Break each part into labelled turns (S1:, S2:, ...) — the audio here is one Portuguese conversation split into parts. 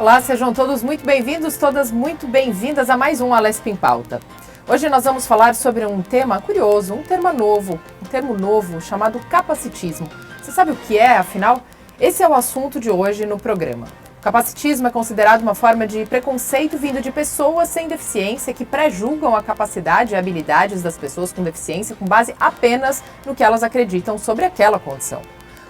S1: Olá, sejam todos muito bem-vindos, todas muito bem-vindas a mais um Alesp em Pauta. Hoje nós vamos falar sobre um tema curioso, um termo novo chamado capacitismo. Você sabe o que é, afinal? Esse é o assunto de hoje no programa. O capacitismo é considerado uma forma de preconceito vindo de pessoas sem deficiência que pré-julgam a capacidade e habilidades das pessoas com deficiência com base apenas no que elas acreditam sobre aquela condição.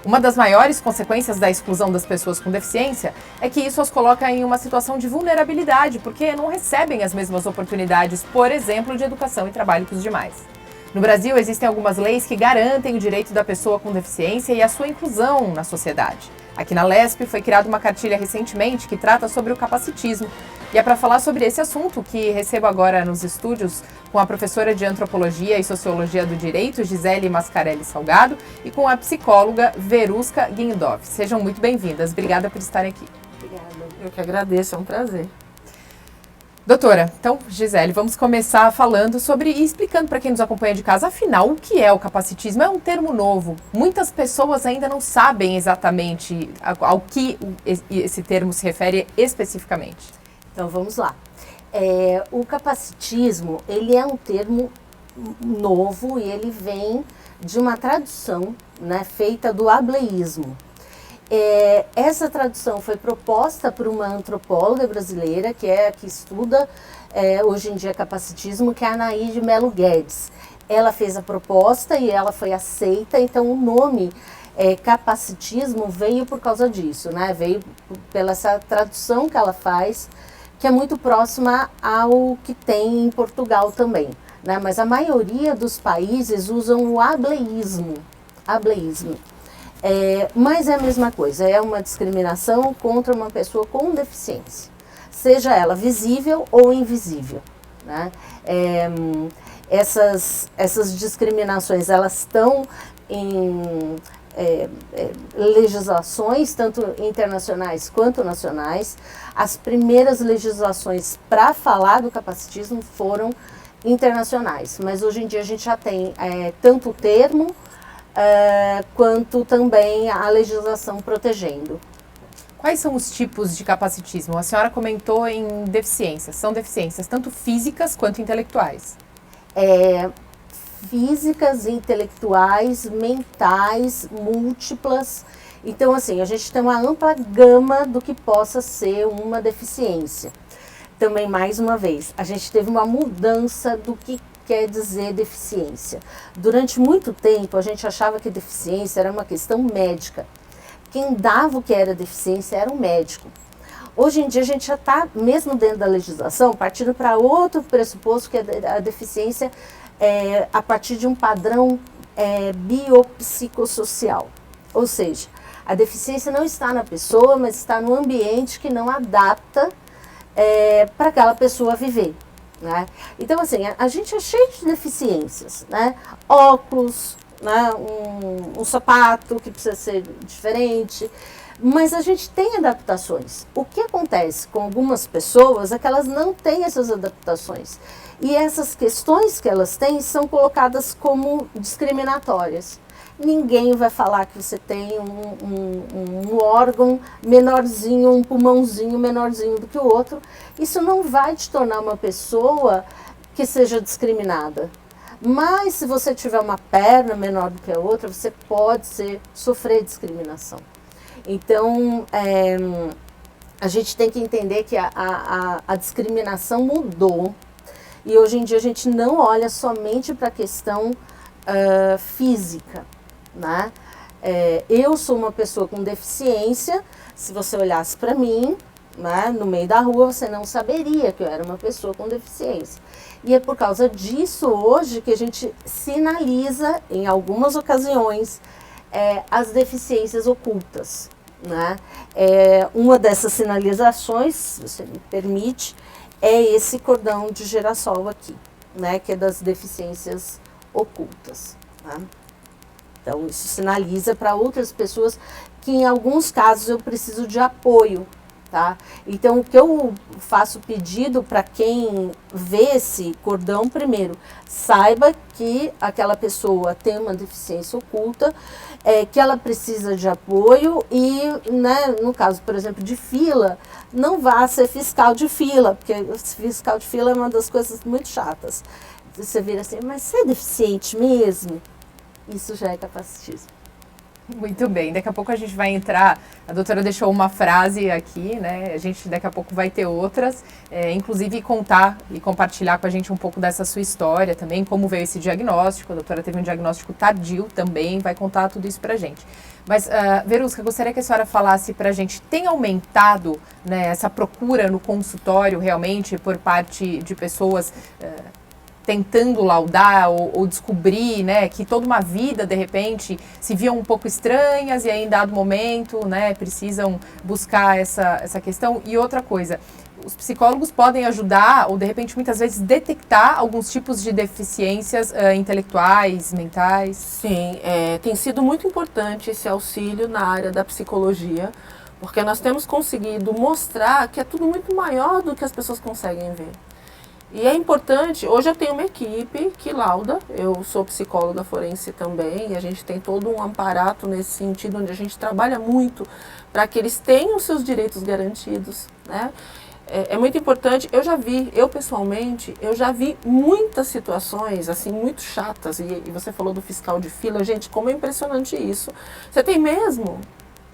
S1: Uma das maiores consequências da exclusão das pessoas com deficiência é que isso as coloca em uma situação de vulnerabilidade, porque não recebem as mesmas oportunidades, por exemplo, de educação e trabalho que os demais. No Brasil, existem algumas leis que garantem o direito da pessoa com deficiência e a sua inclusão na sociedade. Aqui na Alesp foi criada uma cartilha recentemente que trata sobre o capacitismo. E é para falar sobre esse assunto que recebo agora nos estúdios com a professora de Antropologia e Sociologia do Direito, Gisele Mascarelli Salgado, e com a psicóloga Verusca Guindov. Sejam muito bem-vindas. Obrigada por estarem aqui.
S2: Obrigada. Eu que agradeço, é um prazer.
S1: Doutora, então, Gisele, vamos começar falando sobre e explicando para quem nos acompanha de casa, afinal, o que é o capacitismo? É um termo novo. Muitas pessoas ainda não sabem exatamente ao que esse termo se refere especificamente.
S2: Então, vamos lá. O capacitismo, ele é um termo novo e ele vem de uma tradução, né, feita do ableísmo. Essa tradução foi proposta por uma antropóloga brasileira que estuda hoje em dia capacitismo, que é a Anaíde Melo Guedes. Ela fez a proposta e ela foi aceita, então o nome capacitismo veio por causa disso, né? Veio pela essa tradução que ela faz, que é muito próxima ao que tem em Portugal também, né? Mas a maioria dos países usam o ableísmo. Mas é a mesma coisa, é uma discriminação contra uma pessoa com deficiência, seja ela visível ou invisível, né? Essas discriminações, elas estão em legislações, tanto internacionais quanto nacionais. As primeiras legislações para falar do capacitismo foram internacionais, mas hoje em dia a gente já tem tanto o termo quanto também a legislação protegendo.
S1: Quais são os tipos de capacitismo? A senhora comentou em deficiências. São deficiências tanto físicas quanto intelectuais.
S2: Físicas, intelectuais, mentais, múltiplas. Então, assim, a gente tem uma ampla gama do que possa ser uma deficiência. Também, mais uma vez, a gente teve uma mudança do que quer dizer deficiência. Durante muito tempo, a gente achava que deficiência era uma questão médica. Quem dava o que era deficiência era o médico. Hoje em dia, a gente já está, mesmo dentro da legislação, partindo para outro pressuposto, que a deficiência a partir de um padrão biopsicossocial. Ou seja, a deficiência não está na pessoa, mas está no ambiente que não adapta para aquela pessoa viver. Né? Então, assim, a gente é cheio de deficiências, né? Óculos, né? Um sapato que precisa ser diferente, mas a gente tem adaptações. O que acontece com algumas pessoas é que elas não têm essas adaptações. E essas questões que elas têm são colocadas como discriminatórias. Ninguém vai falar que você tem um órgão menorzinho, um pulmãozinho menorzinho do que o outro. Isso não vai te tornar uma pessoa que seja discriminada. Mas se você tiver uma perna menor do que a outra, você pode sofrer discriminação. Então, a gente tem que entender que a discriminação mudou. E hoje em dia a gente não olha somente para a questão física, né? Eu sou uma pessoa com deficiência. Se você olhasse para mim, né, no meio da rua, você não saberia que eu era uma pessoa com deficiência. E é por causa disso hoje que a gente sinaliza, em algumas ocasiões, as deficiências ocultas, né? Uma dessas sinalizações, se você me permite, é esse cordão de girassol aqui, né, que é das deficiências ocultas. Né? Então, isso sinaliza para outras pessoas que, em alguns casos, eu preciso de apoio, tá? Então, o que eu faço pedido para quem vê esse cordão, primeiro, saiba que aquela pessoa tem uma deficiência oculta, que ela precisa de apoio e, né, no caso, por exemplo, de fila, não vá ser fiscal de fila, porque fiscal de fila é uma das coisas muito chatas. Você vira assim, mas você é deficiente mesmo? Isso já é capacitismo.
S1: Muito bem, daqui a pouco a gente vai entrar, a doutora deixou uma frase aqui, né, a gente daqui a pouco vai ter outras, inclusive contar e compartilhar com a gente um pouco dessa sua história também, como veio esse diagnóstico, a doutora teve um diagnóstico tardio também, vai contar tudo isso pra gente. Mas, Verusca, gostaria que a senhora falasse pra gente, tem aumentado, né, essa procura no consultório realmente por parte de pessoas tentando laudar ou descobrir, né, que toda uma vida, de repente, se viam um pouco estranhas e aí, em dado momento, né, precisam buscar essa questão. E outra coisa, os psicólogos podem ajudar ou, de repente, muitas vezes, detectar alguns tipos de deficiências intelectuais, mentais?
S3: Sim, tem sido muito importante esse auxílio na área da psicologia, porque nós temos conseguido mostrar que é tudo muito maior do que as pessoas conseguem ver. E é importante, hoje eu tenho uma equipe que lauda, eu sou psicóloga forense também, e a gente tem todo um aparato nesse sentido, onde a gente trabalha muito para que eles tenham seus direitos garantidos, né? É muito importante, eu pessoalmente, eu já vi muitas situações, assim, muito chatas, e você falou do fiscal de fila, gente, como é impressionante isso. Você tem mesmo?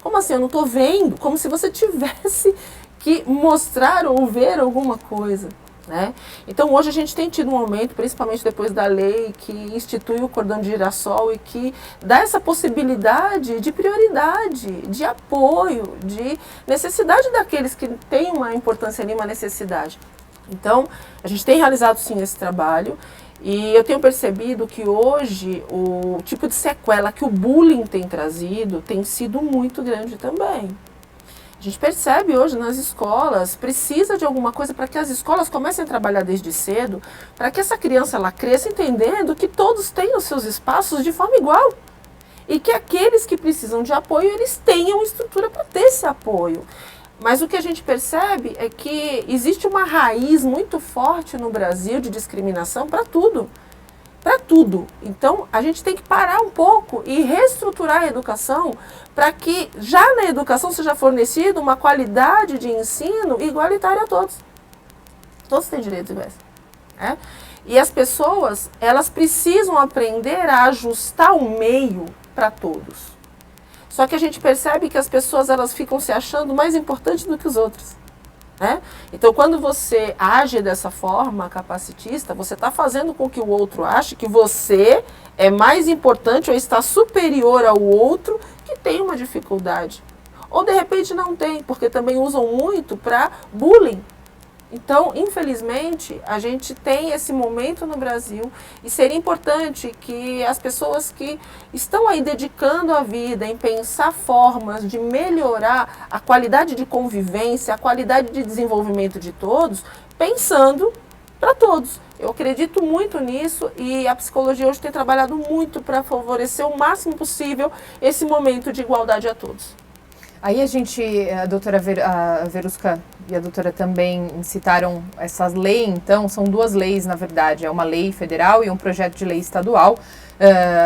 S3: Como assim, eu não estou vendo? Como se você tivesse que mostrar ou ver alguma coisa. Né? Então hoje a gente tem tido um aumento, principalmente depois da lei que institui o cordão de girassol e que dá essa possibilidade de prioridade, de apoio, de necessidade daqueles que têm uma importância ali, uma necessidade. Então a gente tem realizado sim esse trabalho e eu tenho percebido que hoje o tipo de sequela que o bullying tem trazido tem sido muito grande também. A gente percebe hoje nas escolas, precisa de alguma coisa para que as escolas comecem a trabalhar desde cedo, para que essa criança ela cresça entendendo que todos têm os seus espaços de forma igual. E que aqueles que precisam de apoio, eles tenham estrutura para ter esse apoio. Mas o que a gente percebe é que existe uma raiz muito forte no Brasil de discriminação para tudo. Para tudo. Então, a gente tem que parar um pouco e reestruturar a educação para que já na educação seja fornecida uma qualidade de ensino igualitária a todos. Todos têm direitos iguais. Né? E as pessoas, elas precisam aprender a ajustar o meio para todos. Só que a gente percebe que as pessoas elas ficam se achando mais importantes do que os outros. Né? Então, quando você age dessa forma capacitista, você está fazendo com que o outro ache que você é mais importante ou está superior ao outro que tem uma dificuldade. Ou, de repente, não tem, porque também usam muito para bullying. Então, infelizmente, a gente tem esse momento no Brasil e seria importante que as pessoas que estão aí dedicando a vida em pensar formas de melhorar a qualidade de convivência, a qualidade de desenvolvimento de todos, pensando para todos. Eu acredito muito nisso e a psicologia hoje tem trabalhado muito para favorecer o máximo possível esse momento de igualdade a todos.
S1: Aí a doutora Verusca e a doutora também citaram essa lei, então, são duas leis, na verdade, é uma lei federal e um projeto de lei estadual.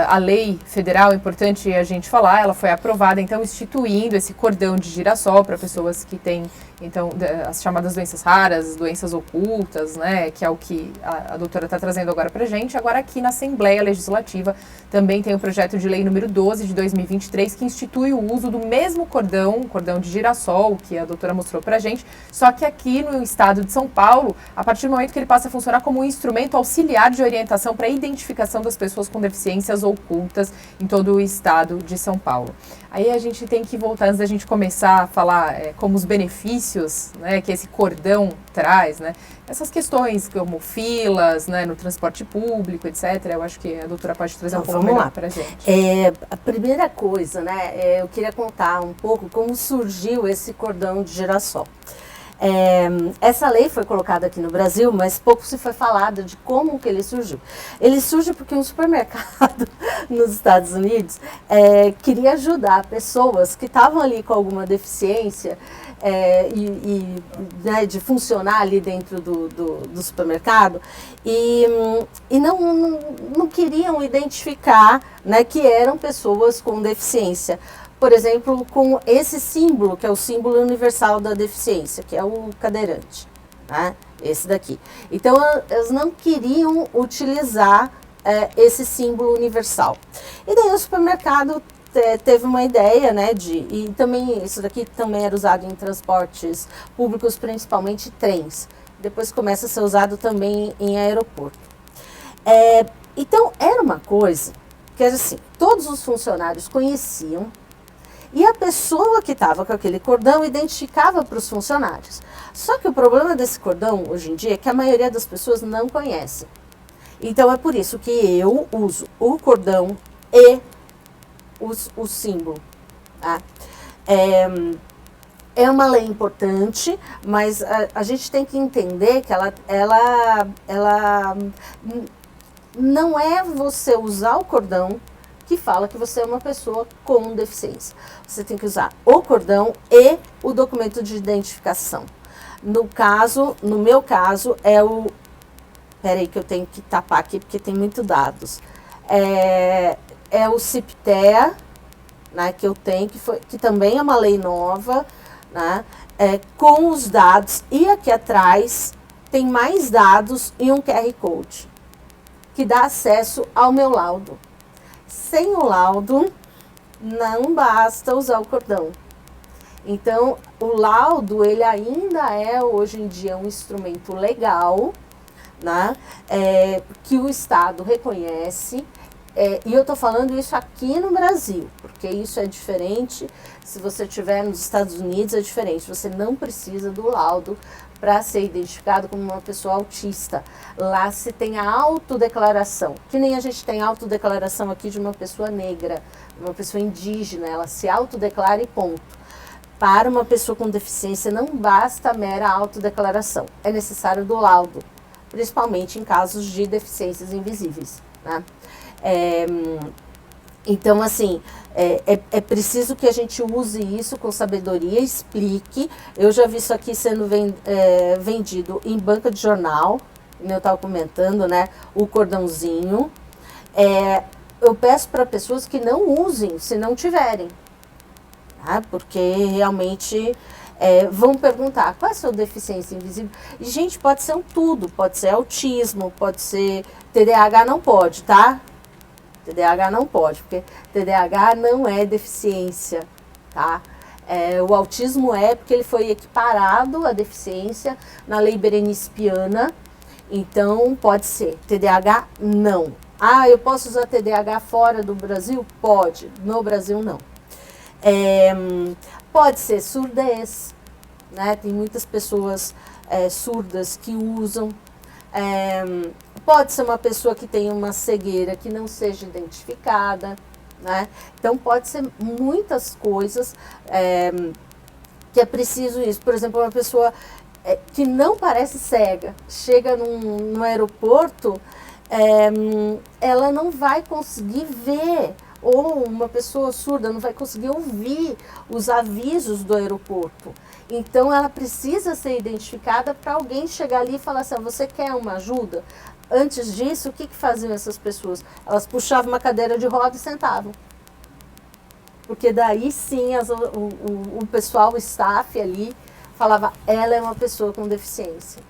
S1: A lei federal, é importante a gente falar, ela foi aprovada, então, instituindo esse cordão de girassol para pessoas que têm, então, as chamadas doenças raras, doenças ocultas, né, que é o que a doutora está trazendo agora para a gente. Agora, aqui na Assembleia Legislativa, também tem o projeto de lei número 12 de 2023, que institui o uso do mesmo cordão de girassol, que a doutora mostrou para a gente, só que aqui no estado de São Paulo, a partir do momento que ele passa a funcionar como um instrumento auxiliar de orientação para a identificação das pessoas com deficiências ocultas em todo o estado de São Paulo. Aí a gente tem que voltar, antes da gente começar a falar como os benefícios, né, que esse cordão traz, né, essas questões como filas, né, no transporte público, etc. Eu acho que a doutora pode trazer um pouco melhor para a gente.
S2: A primeira coisa, né, eu queria contar um pouco como surgiu esse cordão de girassol. Essa lei foi colocada aqui no Brasil, mas pouco se foi falado de como que ele surgiu. Ele surge porque um supermercado nos Estados Unidos queria ajudar pessoas que estavam ali com alguma deficiência né, de funcionar ali dentro do supermercado e não queriam identificar, né, que eram pessoas com deficiência. Por exemplo, com esse símbolo, que é o símbolo universal da deficiência, que é o cadeirante, né? Esse daqui. Então, eles não queriam utilizar esse símbolo universal. E daí o supermercado teve uma ideia, né, e também isso daqui também era usado em transportes públicos, principalmente trens. Depois começa a ser usado também em aeroporto. Então, era uma coisa que, assim, todos os funcionários conheciam, e a pessoa que estava com aquele cordão identificava para os funcionários. Só que o problema desse cordão, hoje em dia, é que a maioria das pessoas não conhece. Então, é por isso que eu uso o cordão e o símbolo. Tá? É uma lei importante, mas a gente tem que entender que ela não é você usar o cordão que fala que você é uma pessoa com deficiência. Você tem que usar o cordão e o documento de identificação. No meu caso, peraí que eu tenho que tapar aqui porque tem muitos dados. É o CIPTEA, né, que eu tenho, que também é uma lei nova, né, com os dados. E aqui atrás tem mais dados e um QR Code, que dá acesso ao meu laudo. Sem o laudo, não basta usar o cordão. Então, o laudo, ele ainda é, hoje em dia, um instrumento legal, né, que o Estado reconhece. E eu estou falando isso aqui no Brasil, porque isso é diferente. Se você estiver nos Estados Unidos, é diferente. Você não precisa do laudo para ser identificado como uma pessoa autista. Lá se tem a autodeclaração, que nem a gente tem autodeclaração aqui de uma pessoa negra, uma pessoa indígena, ela se autodeclara e ponto. Para uma pessoa com deficiência não basta a mera autodeclaração, é necessário do laudo, principalmente em casos de deficiências invisíveis, né? Então, assim, é preciso que a gente use isso com sabedoria, explique. Eu já vi isso aqui sendo vendido em banca de jornal, como eu estava comentando, né? O cordãozinho. Eu peço para pessoas que não usem, se não tiverem, tá? Porque realmente vão perguntar, qual é a sua deficiência invisível? E, gente, pode ser um tudo, pode ser autismo, pode ser TDAH, não pode, tá? TDAH não pode, porque TDAH não é deficiência, tá? O autismo porque ele foi equiparado à deficiência na lei Berenice Piana, então pode ser. TDAH, não. Ah, eu posso usar TDAH fora do Brasil? Pode, no Brasil não. Pode ser surdez, né? Tem muitas pessoas surdas que usam. Pode ser uma pessoa que tem uma cegueira que não seja identificada, né? Então, pode ser muitas coisas que é preciso isso. Por exemplo, uma pessoa que não parece cega, chega no aeroporto, ela não vai conseguir ver, ou uma pessoa surda não vai conseguir ouvir os avisos do aeroporto. Então, ela precisa ser identificada para alguém chegar ali e falar assim, você quer uma ajuda? Antes disso, o que faziam essas pessoas? Elas puxavam uma cadeira de roda e sentavam. Porque daí sim o pessoal, o staff ali, falava, ela é uma pessoa com deficiência.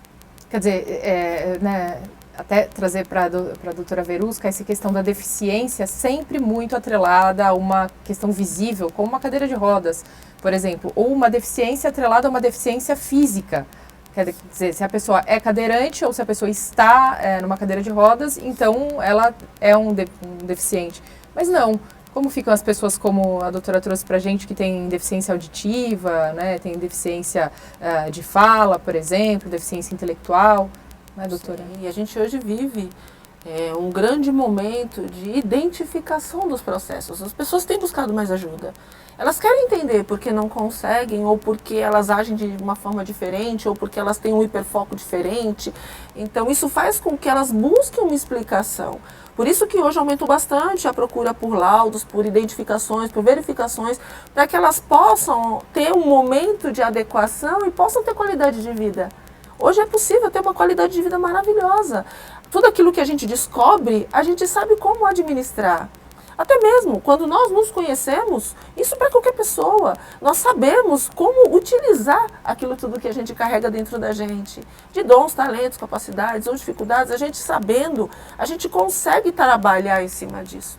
S1: Quer dizer, né, até trazer para a doutora Verusca essa questão da deficiência sempre muito atrelada a uma questão visível, como uma cadeira de rodas, por exemplo, ou uma deficiência atrelada a uma deficiência física. Quer dizer, se a pessoa é cadeirante ou se a pessoa está numa cadeira de rodas, então ela é um deficiente. Mas não. Como ficam as pessoas, como a doutora trouxe pra gente, que tem deficiência auditiva, né, tem deficiência de fala, por exemplo, deficiência intelectual, né, doutora?
S3: Sim, e a gente hoje vive um grande momento de identificação dos processos. As pessoas têm buscado mais ajuda. Elas querem entender por que não conseguem, ou porque elas agem de uma forma diferente, ou porque elas têm um hiperfoco diferente. Então, isso faz com que elas busquem uma explicação. Por isso que hoje aumentou bastante a procura por laudos, por identificações, por verificações, para que elas possam ter um momento de adequação e possam ter qualidade de vida. Hoje é possível ter uma qualidade de vida maravilhosa. Tudo aquilo que a gente descobre, a gente sabe como administrar. Até mesmo quando nós nos conhecemos, isso para qualquer pessoa, nós sabemos como utilizar aquilo tudo que a gente carrega dentro da gente, de dons, talentos, capacidades ou dificuldades, a gente sabendo, a gente consegue trabalhar em cima disso.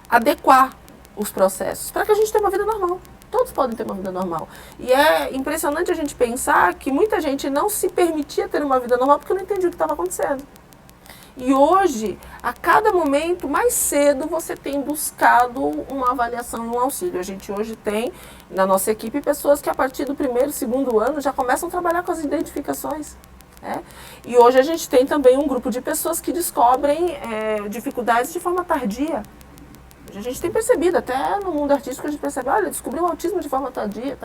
S3: Adequar os processos para que a gente tenha uma vida normal. Todos podem ter uma vida normal. E é impressionante a gente pensar que muita gente não se permitia ter uma vida normal porque não entendia o que estava acontecendo. E hoje, a cada momento, mais cedo, você tem buscado uma avaliação e um auxílio. A gente hoje tem, na nossa equipe, pessoas que a partir do primeiro, segundo ano já começam a trabalhar com as identificações. Né? E hoje a gente tem também um grupo de pessoas que descobrem dificuldades de forma tardia. A gente tem percebido, até no mundo artístico, a gente percebe, olha, descobriu o autismo de forma tardia,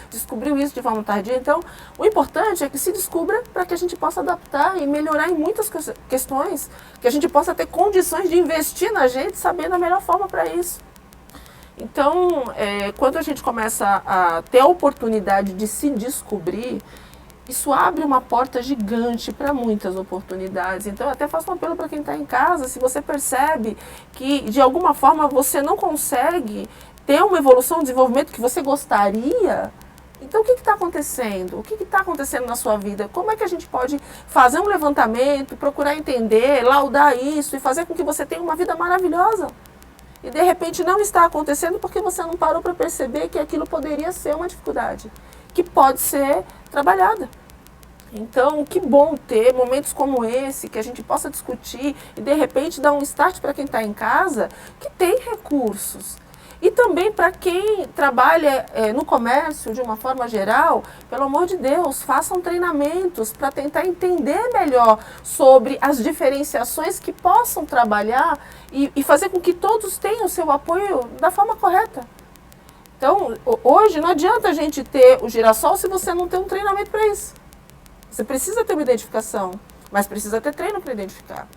S3: descobriu isso de forma tardia. Então, o importante é que se descubra para que a gente possa adaptar e melhorar em muitas questões, que a gente possa ter condições de investir na gente, sabendo a melhor forma para isso. Então, quando a gente começa a ter a oportunidade de se descobrir, isso abre uma porta gigante para muitas oportunidades. Então, eu até faço um apelo para quem está em casa, se você percebe que, de alguma forma, você não consegue ter uma evolução, um desenvolvimento que você gostaria, então o que está acontecendo? O que está acontecendo na sua vida? Como é que a gente pode fazer um levantamento, procurar entender, laudar isso e fazer com que você tenha uma vida maravilhosa? E, de repente, não está acontecendo porque você não parou para perceber que aquilo poderia ser uma dificuldade, que pode ser trabalhada. Então, que bom ter momentos como esse, que a gente possa discutir e, de repente, dar um start para quem está em casa, que tem recursos. E também para quem trabalha no comércio, de uma forma geral, pelo amor de Deus, façam treinamentos para tentar entender melhor sobre as diferenciações que possam trabalhar e fazer com que todos tenham o seu apoio da forma correta. Então, hoje não adianta a gente ter o girassol se você não tem um treinamento para isso. Você precisa ter uma identificação, mas precisa ter treino para identificar.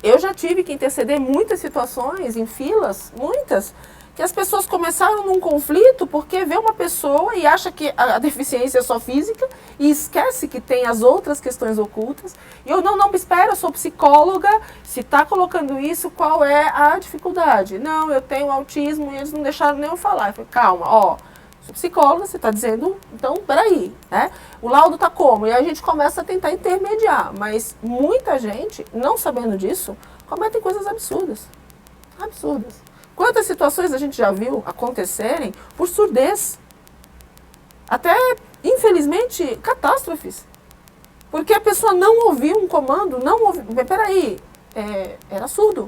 S3: Eu já tive que interceder muitas situações, em filas, muitas, que as pessoas começaram num conflito porque vê uma pessoa e acha que a deficiência é só física e esquece que tem as outras questões ocultas. E eu, não, espera, eu sou psicóloga, se está colocando isso, qual é a dificuldade? Não, eu tenho autismo e eles não deixaram nem eu falar. Eu falei, calma, sou psicóloga, você está dizendo, então, peraí, né? O laudo está como? E aí a gente começa a tentar intermediar, mas muita gente, não sabendo disso, cometem coisas absurdas. Absurdas. Quantas situações a gente já viu acontecerem por surdez? Até, infelizmente, catástrofes. Porque a pessoa não ouviu um comando, não ouviu. Mas peraí, era surdo.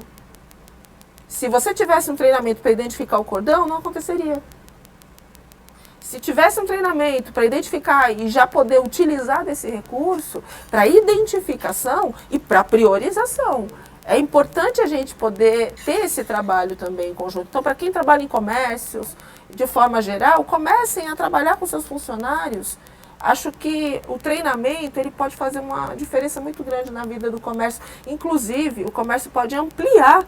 S3: Se você tivesse um treinamento para identificar o cordão, não aconteceria. Se tivesse um treinamento para identificar e já poder utilizar desse recurso para identificação e para priorização, é importante a gente poder ter esse trabalho também em conjunto. Então, para quem trabalha em comércios, de forma geral, comecem a trabalhar com seus funcionários. Acho que o treinamento ele pode fazer uma diferença muito grande na vida do comércio. Inclusive, o comércio pode ampliar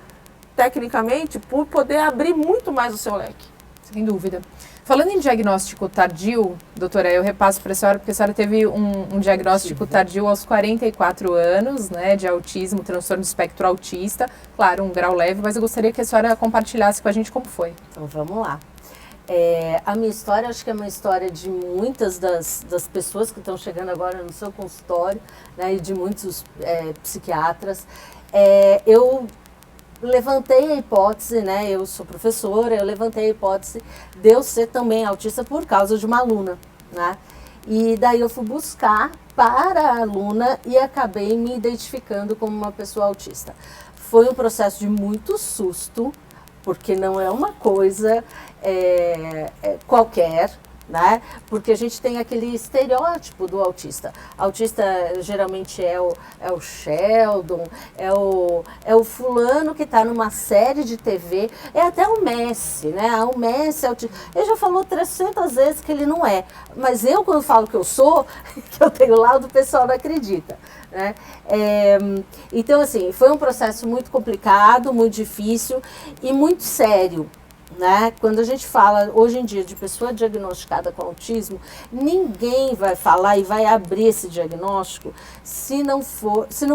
S3: tecnicamente por poder abrir muito mais o seu leque.
S1: Sem dúvida. Falando em diagnóstico tardio, doutora, eu repasso para a senhora, porque a senhora teve um diagnóstico tardio aos 44 anos, né, de autismo, transtorno do espectro autista, claro, um grau leve, mas eu gostaria que a senhora compartilhasse com a gente como foi.
S2: Então, vamos lá. A minha história, acho que é uma história de muitas das pessoas que estão chegando agora no seu consultório, né, e de muitos psiquiatras. Eu levantei a hipótese, né, eu sou professora, eu levantei a hipótese de eu ser também autista por causa de uma aluna, né? E daí eu fui buscar para a aluna e acabei me identificando como uma pessoa autista. Foi um processo de muito susto, porque não é uma coisa qualquer, né? Porque a gente tem aquele estereótipo do autista. Autista geralmente é o Sheldon, é o fulano que está numa série de TV, é até o Messi, né? O Messi é autista. Ele já falou 300 vezes que ele não é, mas eu quando falo que eu sou, que eu tenho laudo, o pessoal não acredita. Né? Então, assim, foi um processo muito complicado, muito difícil e muito sério. Né? Quando a gente fala hoje em dia de pessoa diagnosticada com autismo, ninguém vai falar e vai abrir esse diagnóstico se não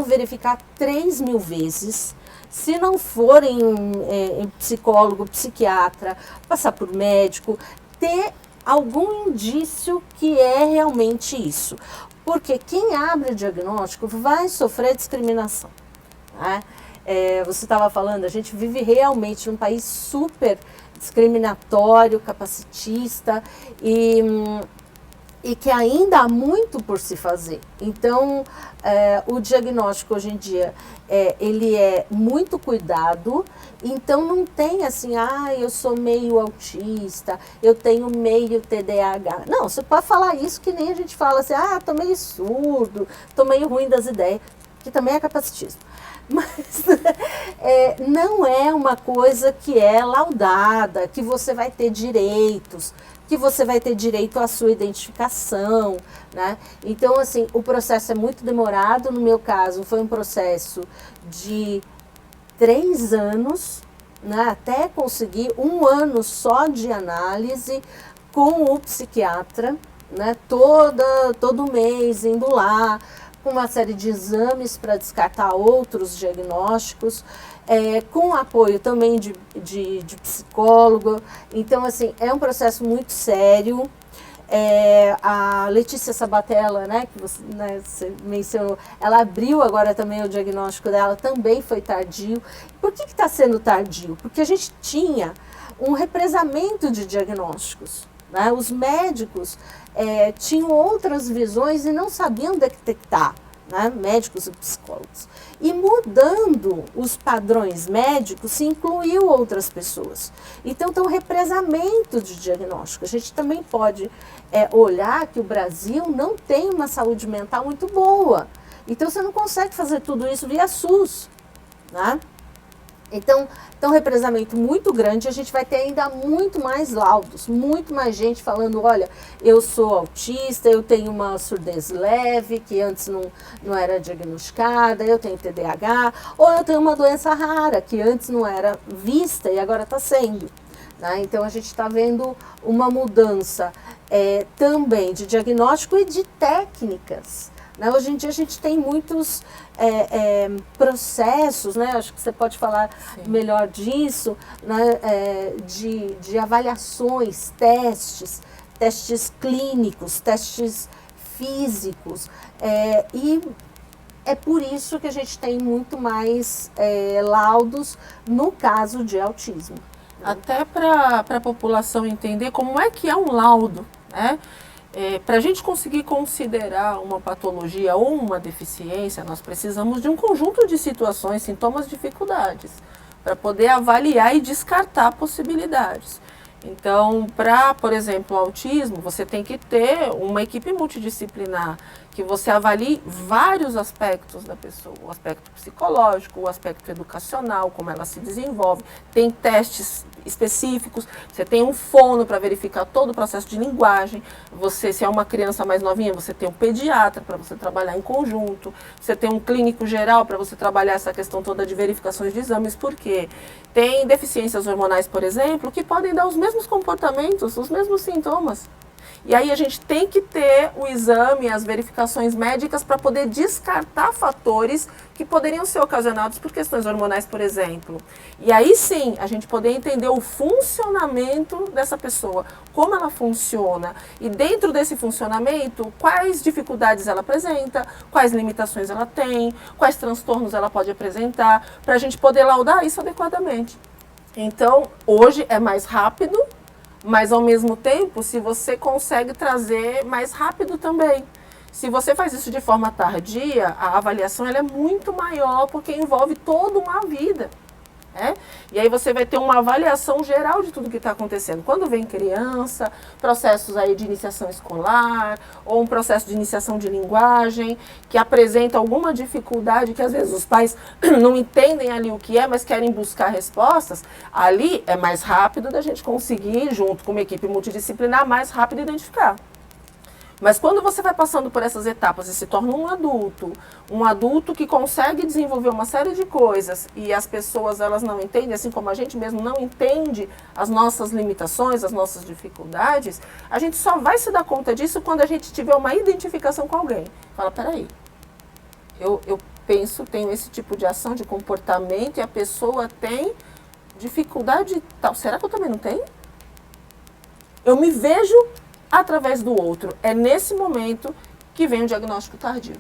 S2: verificar 3.000 vezes, se não for em psicólogo, psiquiatra, passar por médico, ter algum indício que é realmente isso. Porque quem abre o diagnóstico vai sofrer discriminação. Né? Você estava falando, a gente vive realmente num país super discriminatório, capacitista e que ainda há muito por se fazer. Então, o diagnóstico hoje em dia, ele é muito cuidado, então não tem assim, eu sou meio autista, eu tenho meio TDAH. Não, você pode falar isso que nem a gente fala assim, tô meio surdo, tô meio ruim das ideias, que também é capacitismo. Mas não é uma coisa que é laudada, que você vai ter direitos, que você vai ter direito à sua identificação, né? Então, assim, o processo é muito demorado. No meu caso, foi um processo de 3 anos, né? Até conseguir 1 ano só de análise com o psiquiatra, né? Todo mês indo lá, com uma série de exames para descartar outros diagnósticos, com apoio também de psicólogo. Então, assim, é um processo muito sério. A Letícia Sabatella, né, que você mencionou, ela abriu agora também o diagnóstico dela, também foi tardio. Por que está sendo tardio? Porque a gente tinha um represamento de diagnósticos. Né? Os médicos tinham outras visões e não sabiam detectar, né? Médicos e psicólogos. E mudando os padrões médicos, se incluiu outras pessoas. Então, tem um represamento de diagnóstico. A gente também pode olhar que o Brasil não tem uma saúde mental muito boa. Então, você não consegue fazer tudo isso via SUS. Né? Então, um represamento muito grande, a gente vai ter ainda muito mais laudos, muito mais gente falando, olha, eu sou autista, eu tenho uma surdez leve, que antes não era diagnosticada, eu tenho TDAH, ou eu tenho uma doença rara, que antes não era vista e agora está sendo. Né? Então, a gente está vendo uma mudança também de diagnóstico e de técnicas. Né? Hoje em dia a gente tem muitos processos, né? Acho que você pode falar Sim. melhor disso, né? De avaliações, testes clínicos, testes físicos, e é por isso que a gente tem muito mais laudos no caso de autismo.
S3: Até para a população entender como é que é um laudo, né? Para a gente conseguir considerar uma patologia ou uma deficiência, nós precisamos de um conjunto de situações, sintomas, dificuldades, para poder avaliar e descartar possibilidades. Então, para, por exemplo, o autismo, você tem que ter uma equipe multidisciplinar, que você avalie vários aspectos da pessoa, o aspecto psicológico, o aspecto educacional, como ela se desenvolve, tem testes específicos, você tem um fono para verificar todo o processo de linguagem, se é uma criança mais novinha, você tem um pediatra para você trabalhar em conjunto, você tem um clínico geral para você trabalhar essa questão toda de verificações de exames, porque tem deficiências hormonais, por exemplo, que podem dar os mesmos comportamentos, os mesmos sintomas. E aí a gente tem que ter o exame, as verificações médicas para poder descartar fatores que poderiam ser ocasionados por questões hormonais, por exemplo. E aí sim, a gente poder entender o funcionamento dessa pessoa, como ela funciona. E dentro desse funcionamento, quais dificuldades ela apresenta, quais limitações ela tem, quais transtornos ela pode apresentar, para a gente poder laudar isso adequadamente. Então, hoje é mais rápido, mas ao mesmo tempo, se você consegue trazer mais rápido também. Se você faz isso de forma tardia, a avaliação ela é muito maior, porque envolve toda uma vida. E aí você vai ter uma avaliação geral de tudo que está acontecendo. Quando vem criança, processos aí de iniciação escolar, ou um processo de iniciação de linguagem, que apresenta alguma dificuldade, que às vezes os pais não entendem ali o que é, mas querem buscar respostas, ali é mais rápido da gente conseguir, junto com uma equipe multidisciplinar, mais rápido identificar. Mas quando você vai passando por essas etapas e se torna um adulto que consegue desenvolver uma série de coisas e as pessoas elas não entendem, assim como a gente mesmo não entende as nossas limitações, as nossas dificuldades, a gente só vai se dar conta disso quando a gente tiver uma identificação com alguém. Fala, peraí, eu penso, tenho esse tipo de ação, de comportamento e a pessoa tem dificuldade tal. Será que eu também não tenho? Eu me vejo através do outro. É nesse momento que vem o diagnóstico tardio.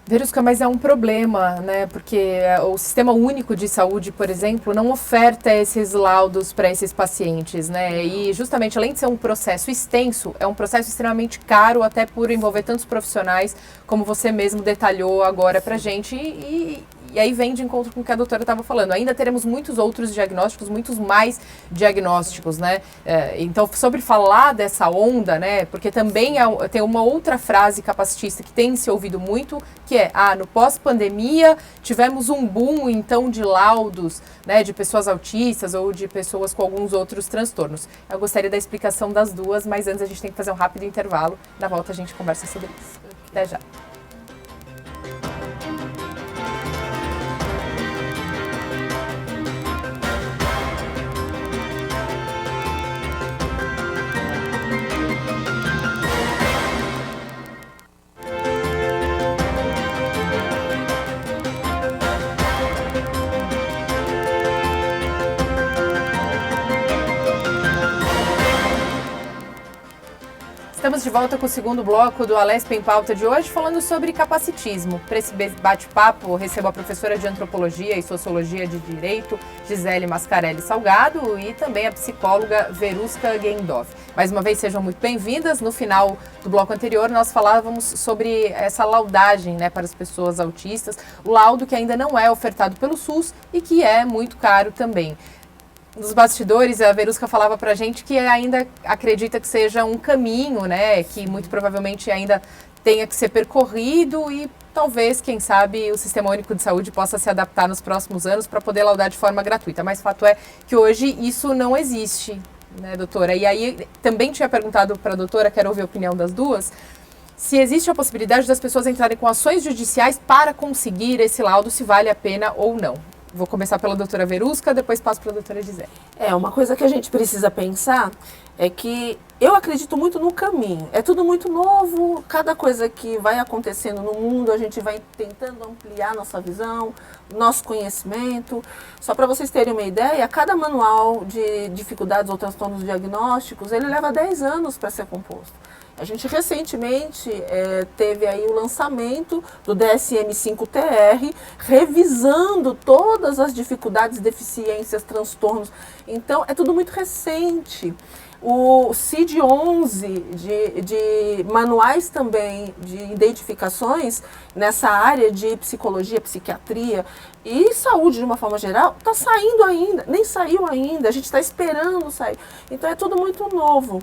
S1: Verusca, mas é um problema, né? Porque o Sistema Único de Saúde, por exemplo, não oferta esses laudos para esses pacientes, né? E justamente, além de ser um processo extenso, é um processo extremamente caro, até por envolver tantos profissionais, como você mesmo detalhou agora para a gente. E aí vem de encontro com o que a doutora estava falando. Ainda teremos muitos outros diagnósticos, muitos mais diagnósticos, né? Então, sobre falar dessa onda, né? Porque também tem uma outra frase capacitista que tem se ouvido muito, que é, no pós-pandemia tivemos um boom, então, de laudos, né? De pessoas autistas ou de pessoas com alguns outros transtornos. Eu gostaria da explicação das duas, mas antes a gente tem que fazer um rápido intervalo. Na volta a gente conversa sobre isso. Até já. Estamos de volta com o segundo bloco do Alesp em Pauta de hoje, falando sobre capacitismo. Para esse bate-papo, recebo a professora de Antropologia e Sociologia de Direito, Gisele Mascarelli Salgado, e também a psicóloga Verusca Gendorf. Mais uma vez, sejam muito bem-vindas. No final do bloco anterior, nós falávamos sobre essa laudagem, né, para as pessoas autistas, o laudo que ainda não é ofertado pelo SUS e que é muito caro também. Nos bastidores, a Verusca falava pra gente que ainda acredita que seja um caminho, né, que muito provavelmente ainda tenha que ser percorrido e talvez, quem sabe, o Sistema Único de Saúde possa se adaptar nos próximos anos para poder laudar de forma gratuita. Mas fato é que hoje isso não existe, né, doutora? E aí, também tinha perguntado para a doutora, quero ouvir a opinião das duas, se existe a possibilidade das pessoas entrarem com ações judiciais para conseguir esse laudo, se vale a pena ou não. Vou começar pela doutora Verusca, depois passo para a doutora Gisele.
S3: Uma coisa que a gente precisa pensar é que eu acredito muito no caminho. É tudo muito novo, cada coisa que vai acontecendo no mundo, a gente vai tentando ampliar nossa visão, nosso conhecimento. Só para vocês terem uma ideia, cada manual de dificuldades ou transtornos diagnósticos, ele leva 10 anos para ser composto. A gente recentemente teve aí o lançamento do DSM-5-TR, revisando todas as dificuldades, deficiências, transtornos. Então, é tudo muito recente. O CID-11 de manuais também de identificações nessa área de psicologia, psiquiatria e saúde de uma forma geral, está saindo ainda, nem saiu ainda, a gente está esperando sair. Então, é tudo muito novo.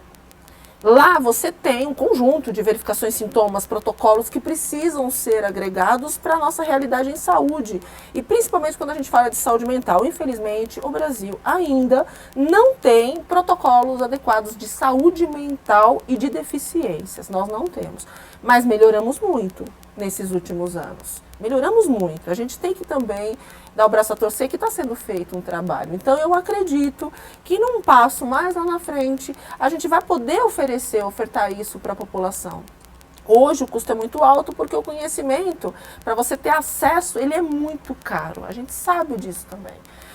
S3: Lá você tem um conjunto de verificações, sintomas, protocolos que precisam ser agregados para a nossa realidade em saúde. E principalmente quando a gente fala de saúde mental. Infelizmente, o Brasil ainda não tem protocolos adequados de saúde mental e de deficiências. Nós não temos. Mas melhoramos muito nesses últimos anos. Melhoramos muito. A gente tem que também dar o braço a torcer que está sendo feito um trabalho. Então, eu acredito que num passo mais lá na frente, a gente vai poder ofertar isso para a população. Hoje o custo é muito alto porque o conhecimento, para você ter acesso, ele é muito caro. A gente sabe disso também.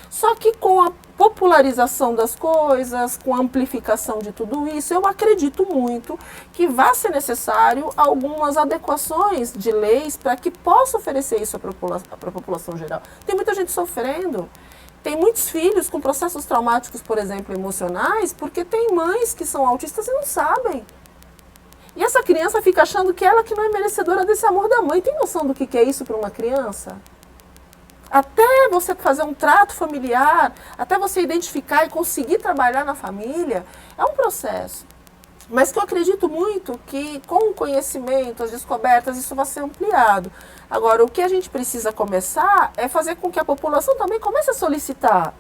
S3: Só que com a popularização das coisas, com a amplificação de tudo isso, eu acredito muito que vai ser necessário algumas adequações de leis para que possa oferecer isso para a população geral. Tem muita gente sofrendo. Tem muitos filhos com processos traumáticos, por exemplo, emocionais, porque tem mães que são autistas e não sabem. E essa criança fica achando que ela que não é merecedora desse amor da mãe. Tem noção do que é isso para uma criança? Até você fazer um trato familiar, até você identificar e conseguir trabalhar na família, é um processo. Mas que eu acredito muito que com o conhecimento, as descobertas, isso vai ser ampliado. Agora, o que a gente precisa começar é fazer com que a população também comece a solicitar.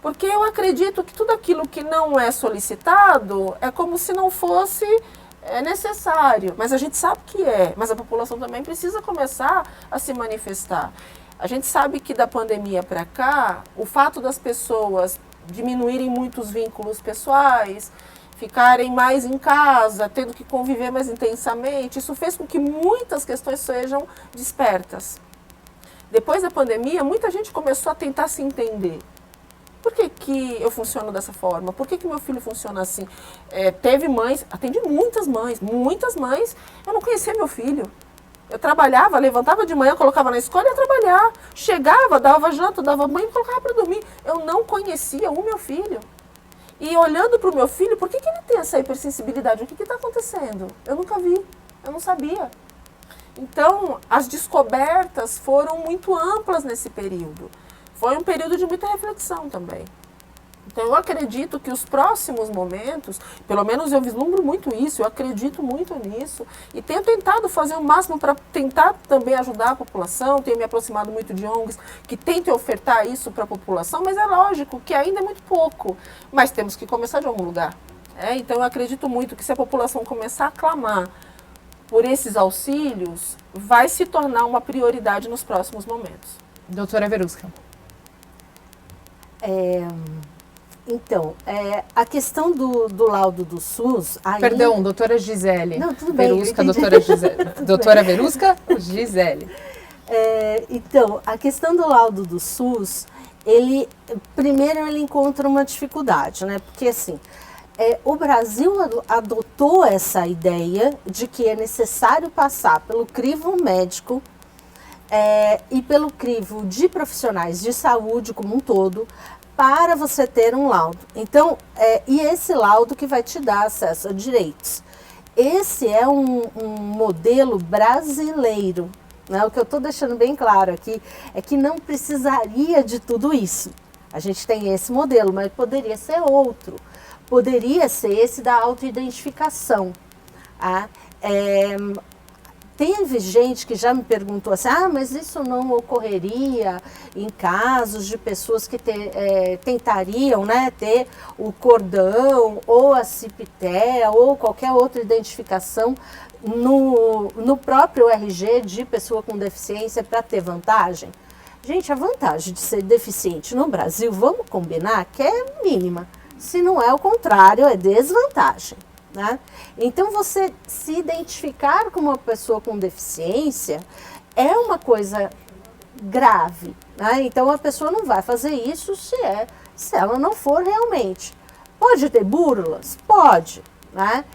S3: Porque eu acredito que tudo aquilo que não é solicitado é como se não fosse necessário. Mas a gente sabe que é. Mas a população também precisa começar a se manifestar. A gente sabe que da pandemia para cá, o fato das pessoas diminuírem muito os vínculos pessoais, ficarem mais em casa, tendo que conviver mais intensamente, isso fez com que muitas questões sejam despertas. Depois da pandemia, muita gente começou a tentar se entender. Por que que eu funciono dessa forma? Por que que meu filho funciona assim? Teve mães, atendi muitas mães, eu não conhecia meu filho. Eu trabalhava, levantava de manhã, colocava na escola e ia trabalhar. Chegava, dava janta, dava banho e colocava para dormir. Eu não conhecia o meu filho. E olhando para o meu filho, por que que ele tem essa hipersensibilidade? O que está acontecendo? Eu nunca vi, eu não sabia. Então, as descobertas foram muito amplas nesse período. Foi um período de muita reflexão também. Então, eu acredito que os próximos momentos, pelo menos eu vislumbro muito isso, eu acredito muito nisso, e tenho tentado fazer o máximo para tentar também ajudar a população, tenho me aproximado muito de ONGs que tentem ofertar isso para a população, mas é lógico que ainda é muito pouco, mas temos que começar de algum lugar. Então, eu acredito muito que se a população começar a clamar por esses auxílios, vai se tornar uma prioridade nos próximos momentos.
S1: Doutora Verusca.
S2: Então, a questão do laudo do SUS...
S1: Perdão, doutora Gisele.
S2: Não, tudo bem.
S1: Verusca, doutora Gisele. Doutora Verusca, Gisele.
S2: Então, a questão do laudo do SUS, primeiro ele encontra uma dificuldade, né? Porque assim, o Brasil adotou essa ideia de que é necessário passar pelo crivo médico e pelo crivo de profissionais de saúde como um todo, para você ter um laudo. Então, e esse laudo que vai te dar acesso a direitos. Esse é um modelo brasileiro, né? O que eu estou deixando bem claro aqui é que não precisaria de tudo isso. A gente tem esse modelo, mas poderia ser outro. Poderia ser esse da autoidentificação. Tá? Teve gente que já me perguntou assim, mas isso não ocorreria em casos de pessoas que tentariam, né, ter o cordão ou a CIPTE ou qualquer outra identificação no próprio RG de pessoa com deficiência para ter vantagem? Gente, a vantagem de ser deficiente no Brasil, vamos combinar, que é mínima. Se não é o contrário, é desvantagem. Né? Então, você se identificar como uma pessoa com deficiência é uma coisa grave. Né? Então, a pessoa não vai fazer isso se ela não for realmente. Pode ter burlas? Pode. Né?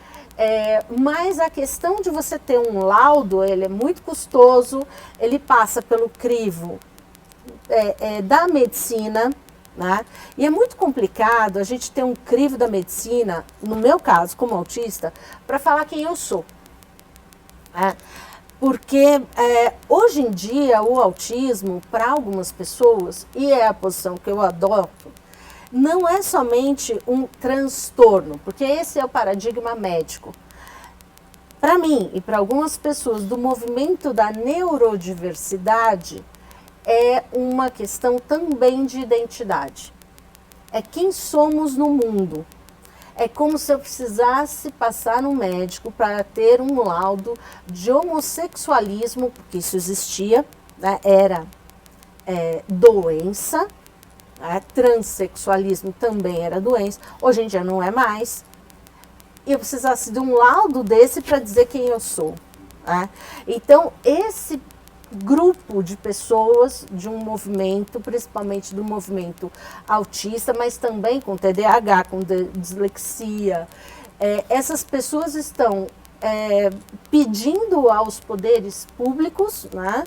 S2: Mas a questão de você ter um laudo, ele é muito custoso, ele passa pelo crivo da medicina. Né? E é muito complicado a gente ter um crivo da medicina, no meu caso, como autista, para falar quem eu sou. Né? Porque hoje em dia o autismo, para algumas pessoas, e é a posição que eu adoto, não é somente um transtorno, porque esse é o paradigma médico. Para mim e para algumas pessoas do movimento da neurodiversidade, é uma questão também de identidade. É quem somos no mundo. É como se eu precisasse passar no médico para ter um laudo de homossexualismo, porque isso existia, né? Era doença, né? Transsexualismo também era doença, hoje em dia não é mais. E eu precisasse de um laudo desse para dizer quem eu sou. Né? Então, esse grupo de pessoas de um movimento, principalmente do movimento autista, mas também com TDAH, com dislexia. Essas pessoas estão pedindo aos poderes públicos, né,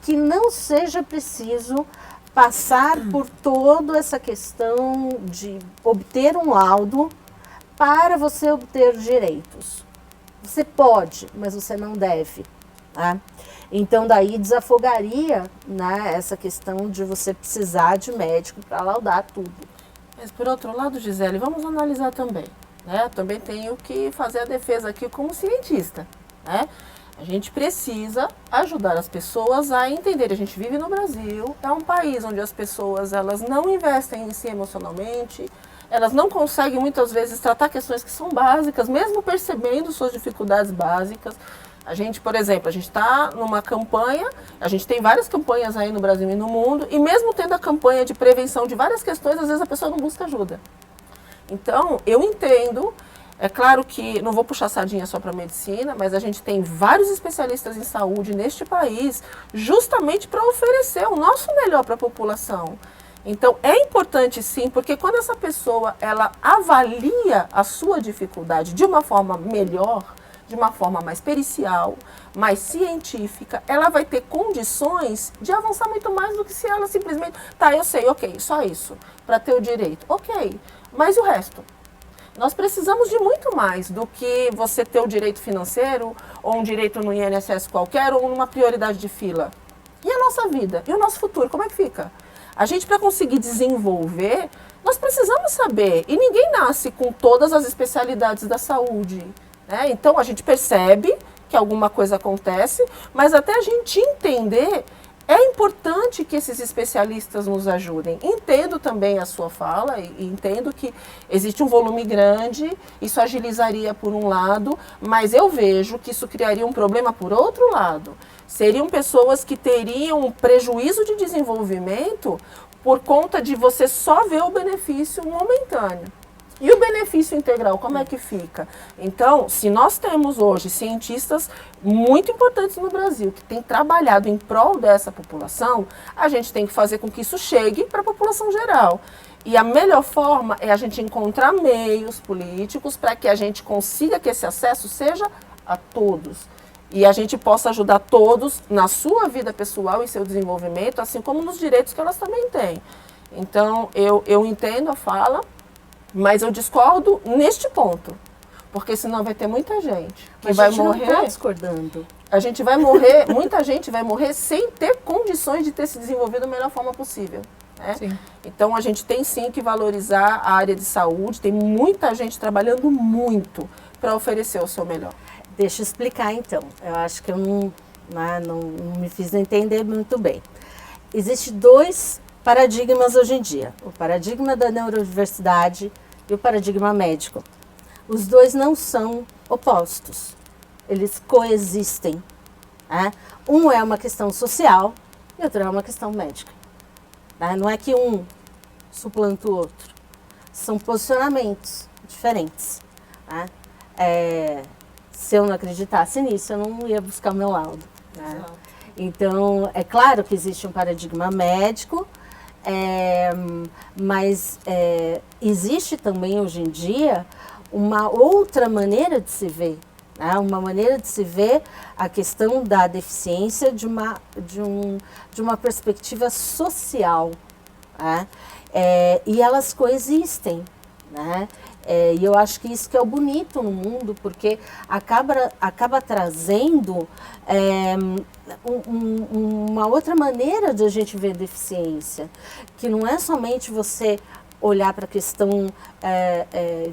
S2: que não seja preciso passar por toda essa questão de obter um laudo para você obter direitos. Você pode, mas você não deve. né? Então, daí desafogaria, né, essa questão de você precisar de médico para laudar tudo.
S3: Mas, por outro lado, Gisele, vamos analisar também, né? Também tenho que fazer a defesa aqui como cientista, né? A gente precisa ajudar as pessoas a entender. A gente vive no Brasil, é um país onde as pessoas elas não investem em si emocionalmente, elas não conseguem muitas vezes tratar questões que são básicas, mesmo percebendo suas dificuldades básicas. A gente, por exemplo, a gente está numa campanha, a gente tem várias campanhas aí no Brasil e no mundo, e mesmo tendo a campanha de prevenção de várias questões, às vezes a pessoa não busca ajuda. Então, eu entendo, é claro que, não vou puxar sardinha só para a medicina, mas a gente tem vários especialistas em saúde neste país, justamente para oferecer o nosso melhor para a população. Então, é importante sim, porque quando essa pessoa, ela avalia a sua dificuldade de uma forma melhor, de uma forma mais pericial, mais científica, ela vai ter condições de avançar muito mais do que se ela simplesmente... Tá, eu sei, ok, só isso, para ter o direito. Ok, mas e o resto? Nós precisamos de muito mais do que você ter o direito financeiro, ou um direito no INSS qualquer, ou numa prioridade de fila. E a nossa vida? E o nosso futuro? Como é que fica? A gente, para conseguir desenvolver, nós precisamos saber. E ninguém nasce com todas as especialidades da saúde, né? Então, a gente percebe que alguma coisa acontece, mas até a gente entender, é importante que esses especialistas nos ajudem. Entendo também a sua fala e entendo que existe um volume grande, isso agilizaria por um lado, mas eu vejo que isso criaria um problema por outro lado. Seriam pessoas que teriam um prejuízo de desenvolvimento por conta de você só ver o benefício momentâneo. E o benefício integral, como é que fica? Então, se nós temos hoje cientistas muito importantes no Brasil, que têm trabalhado em prol dessa população, a gente tem que fazer com que isso chegue para a população geral. E a melhor forma é a gente encontrar meios políticos para que a gente consiga que esse acesso seja a todos. E a gente possa ajudar todos na sua vida pessoal e seu desenvolvimento, assim como nos direitos que elas também têm. Então, eu entendo a fala, mas eu discordo neste ponto, porque senão vai ter muita gente que vai morrer.
S2: Não tá discordando.
S3: A gente vai morrer, muita gente vai morrer sem ter condições de ter se desenvolvido da melhor forma possível, né?
S1: Sim.
S3: Então a gente tem sim que valorizar a área de saúde, tem muita gente trabalhando muito para oferecer o seu melhor.
S2: Deixa eu explicar então. Eu acho que eu não me fiz entender muito bem. Existem dois paradigmas hoje em dia. O paradigma da neurodiversidade e o paradigma médico. Os dois não são opostos. Eles coexistem, né? Um é uma questão social e outro é uma questão médica, né? Não é que um suplanta o outro. São posicionamentos diferentes, né? Se eu não acreditasse nisso, eu não ia buscar o meu laudo, né? Então, é claro que existe um paradigma médico, mas existe também hoje em dia uma outra maneira de se ver, né? Uma maneira de se ver a questão da deficiência de uma perspectiva social, né? E elas coexistem, né? E eu acho que isso que é o bonito no mundo, porque acaba trazendo uma outra maneira de a gente ver deficiência, que não é somente você olhar para a questão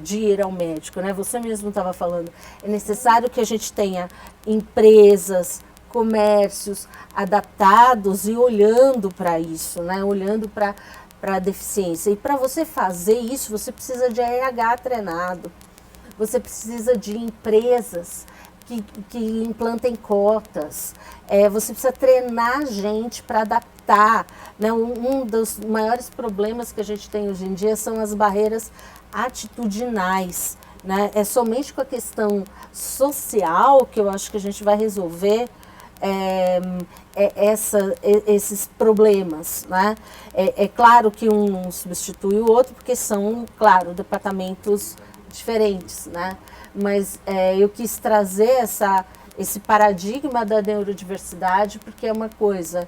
S2: de ir ao médico, né? Você mesmo estava falando, é necessário que a gente tenha empresas, comércios adaptados e olhando para isso, né? Olhando para a deficiência. E para você fazer isso, você precisa de RH treinado, você precisa de empresas que implantem cotas, você precisa treinar gente para adaptar, né? Um dos maiores problemas que a gente tem hoje em dia são as barreiras atitudinais, né? É somente com a questão social que eu acho que a gente vai resolver esses problemas, né? É claro que um não substitui o outro, porque são, claro, departamentos diferentes, né? Mas eu quis trazer esse paradigma da neurodiversidade, porque é uma coisa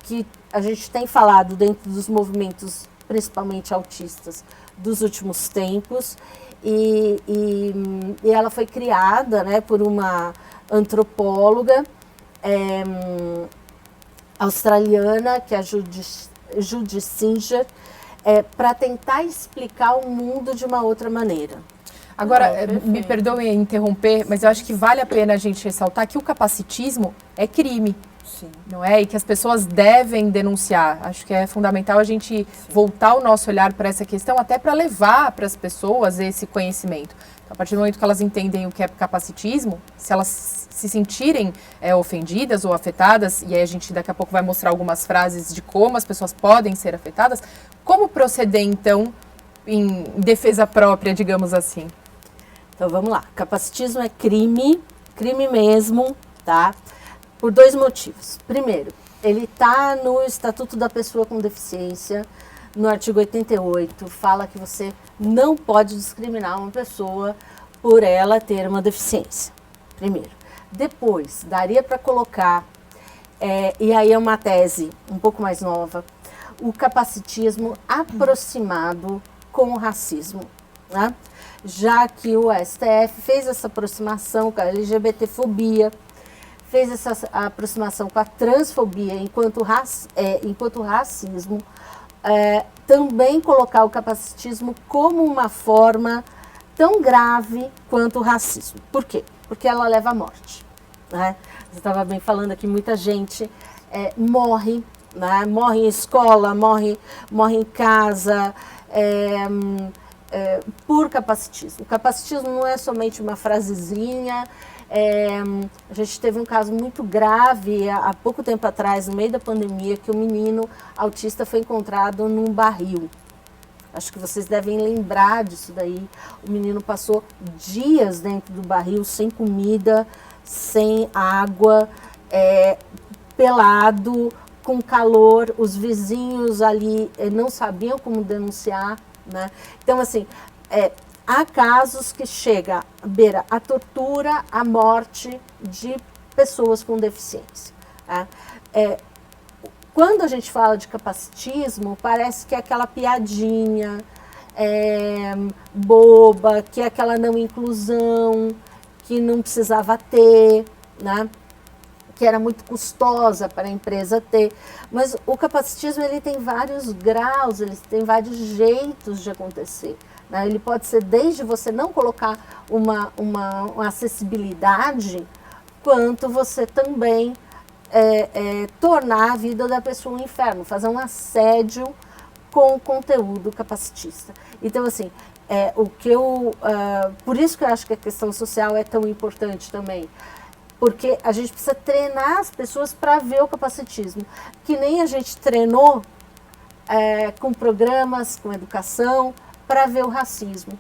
S2: que a gente tem falado dentro dos movimentos, principalmente autistas, dos últimos tempos, e ela foi criada, né, por uma antropóloga australiana, que é a Judy Singer, para tentar explicar o mundo de uma outra maneira.
S1: Agora, me perdoem interromper, mas eu acho que vale a pena a gente ressaltar que o capacitismo é crime.
S3: Sim.
S1: Não é? E que as pessoas devem denunciar. Acho que é fundamental a gente voltar o nosso olhar para essa questão, até para levar para as pessoas esse conhecimento. Então, a partir do momento que elas entendem o que é capacitismo, se elas se sentirem ofendidas ou afetadas, e aí a gente daqui a pouco vai mostrar algumas frases de como as pessoas podem ser afetadas, como proceder então em defesa própria, digamos assim?
S2: Então vamos lá, capacitismo é crime mesmo, tá? Por 2 motivos. Primeiro, ele está no Estatuto da Pessoa com Deficiência, no artigo 88, fala que você não pode discriminar uma pessoa por ela ter uma deficiência. Primeiro. Depois, daria para colocar, e aí é uma tese um pouco mais nova, o capacitismo aproximado com o racismo, né? Já que o STF fez essa aproximação com a LGBTfobia, fez essa aproximação com a transfobia enquanto racismo, também colocar o capacitismo como uma forma tão grave quanto o racismo. Por quê? Porque ela leva à morte. Né? Você estava bem falando aqui, muita gente morre, né? Morre em escola, morre em casa, por capacitismo. O capacitismo não é somente uma frasezinha. A gente teve um caso muito grave há pouco tempo atrás, no meio da pandemia, que o menino autista foi encontrado num barril. Acho que vocês devem lembrar disso daí. O menino passou dias dentro do barril, sem comida, sem água, pelado, com calor. Os vizinhos ali não sabiam como denunciar, né? Então, assim, há casos que chega à beira a tortura, a morte de pessoas com deficiência. Tá? Quando a gente fala de capacitismo, parece que é aquela piadinha boba, que é aquela não inclusão, que não precisava ter, né? Que era muito custosa para a empresa ter. Mas o capacitismo ele tem vários graus, ele tem vários jeitos de acontecer. Né? Ele pode ser desde você não colocar uma acessibilidade, quanto você também tornar a vida da pessoa um inferno, fazer um assédio com conteúdo capacitista. Então, assim, por isso que eu acho que a questão social é tão importante também, porque a gente precisa treinar as pessoas para ver o capacitismo, que nem a gente treinou com programas, com educação, para ver o racismo.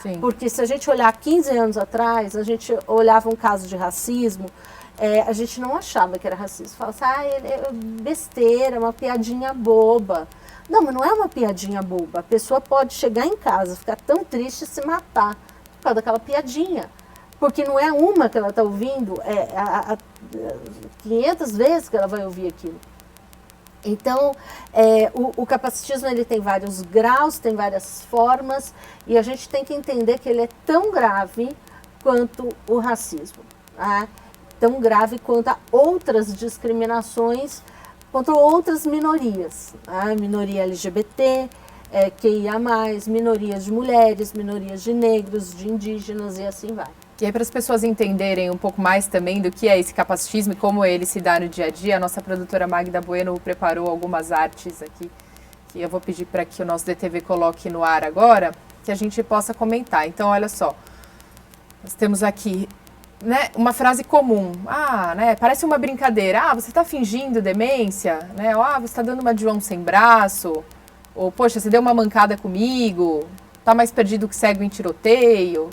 S1: Sim.
S2: Porque se a gente olhar 15 anos atrás, a gente olhava um caso de racismo, a gente não achava que era racismo. Falava assim, é besteira, uma piadinha boba. Não, mas não é uma piadinha boba. A pessoa pode chegar em casa, ficar tão triste e se matar por causa daquela piadinha. Porque não é uma que ela está ouvindo, 500 vezes que ela vai ouvir aquilo. Então, o capacitismo ele tem vários graus, tem várias formas, e a gente tem que entender que ele é tão grave quanto o racismo. Tá? Tão grave quanto a outras discriminações contra outras minorias. Tá? Minoria LGBT, QIA+, minorias de mulheres, minorias de negros, de indígenas e assim vai.
S1: E aí, para as pessoas entenderem um pouco mais também do que é esse capacitismo e como ele se dá no dia a dia, a nossa produtora Magda Bueno preparou algumas artes aqui, que eu vou pedir para que o nosso DTV coloque no ar agora, que a gente possa comentar. Então, olha só, nós temos aqui, né, uma frase comum. Né, parece uma brincadeira. Você está fingindo demência? Né? Você está dando uma de João sem braço? Ou, poxa, você deu uma mancada comigo? Tá mais perdido que cego em tiroteio?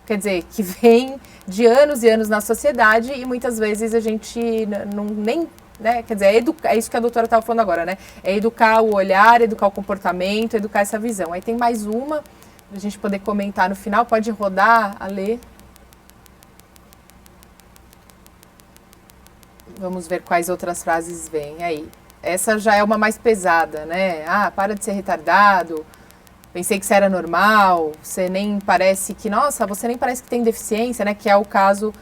S1: Quer dizer, que vem de anos e anos na sociedade e muitas vezes a gente nem, né? Quer dizer, é isso que a doutora estava falando agora, né? É educar o olhar, educar o comportamento, educar essa visão. Aí tem mais uma, para a gente poder comentar no final. Pode rodar, Ale. Vamos ver quais outras frases vêm aí. Essa já é uma mais pesada, né? Para de ser retardado. pensei que você era normal, você nem parece que, nossa, você nem parece que tem deficiência, né? Que é o caso,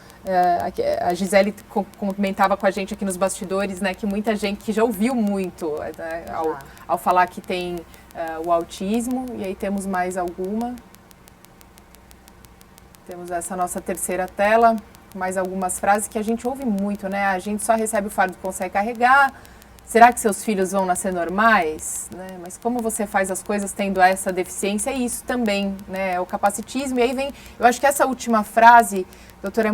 S1: a Gisele comentava com a gente aqui nos bastidores, né? Que muita gente que já ouviu muito, né, ao falar que tem o autismo. E aí temos mais alguma. Temos essa nossa terceira tela, mais algumas frases que a gente ouve muito, né? A gente só recebe o fardo que consegue carregar. Será que seus filhos vão nascer normais? Né? Mas como você faz as coisas tendo essa deficiência? E isso também, né? É o capacitismo. E aí vem, eu acho que essa última frase, doutora,